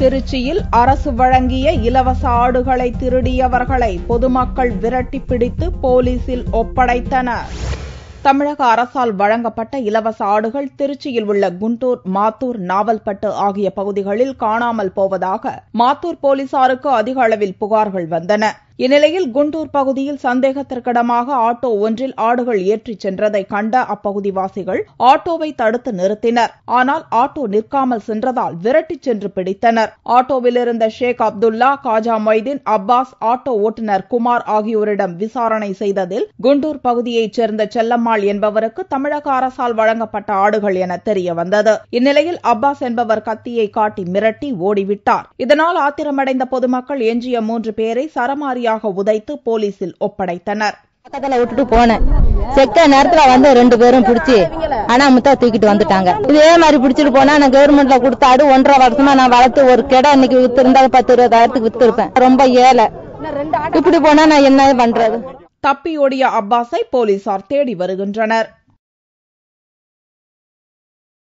திருச்சியில் அரசு வழங்கிய இலவச ஆடுகளை திருடியவர்களை பொதுமக்கள் விரட்டி பிடித்து போலீசில் ஒப்படைத்தனர். தமிழக அரசால் வழங்கப்பட்ட இலவச ஆடுகள் திருச்சியில் உள்ள குண்டூர், மாத்தூர், நாவல்பட்டு ஆகிய பகுதிகளில் காணாமல் போவதாக மாத்தூர் போலீசாருக்கு அதிக அளவில் புகார்கள் வந்தன. இந்நிலையில் குண்டூர் பகுதியில் சந்தேகத்திற்கிடமாக ஆட்டோ ஒன்றில் ஆடுகள் ஏற்றிச் சென்றதை கண்ட அப்பகுதிவாசிகள் ஆட்டோவை தடுத்து நிறுத்தினர். ஆனால் ஆட்டோ நிற்காமல் சென்றதால் விரட்டிச் சென்று பிடித்தனர். ஆட்டோவில் இருந்த ஷேக் அப்துல்லா, காஜா மொய்தீன், அப்பாஸ், ஆட்டோ ஓட்டுநர் குமார் ஆகியோரிடம் விசாரணை செய்ததில் குண்டூர் பகுதியைச் சேர்ந்த செல்லம்மாள் என்பவருக்கு தமிழக அரசால் வழங்கப்பட்ட ஆடுகள் என தெரிய வந்தது. இந்நிலையில் அப்பாஸ் என்பவர் கத்தியை காட்டி மிரட்டி ஓடிவிட்டார். இதனால் ஆத்திரமடைந்த பொதுமக்கள் எஞ்சிய 3 பேரை சரமாரியாக உதைத்து போலீசில் ஒப்படைத்தனர். பக்கத்துல விட்டுட்டு போனேன். செக்க நேரத்துல வந்து 2 பேரும் பிடிச்சி அனாமத்தா தூக்கிட்டு வந்துட்டாங்க. இதே மாதிரி பிடிச்சிட்டு போனா நான் கவர்மெண்ட்ல கொடுத்த ஆடு 1.5 வருஷமா நான் வளர்த்து ஒரு கிடா இன்னைக்கு வித்து இருந்தா 10-20 வித்து இருப்பேன். ரொம்ப ஏழை. இப்படி போனா நான் என்ன பண்றது? தப்பியோடிய அப்பாஸை போலீசார் தேடி வருகின்றனர்.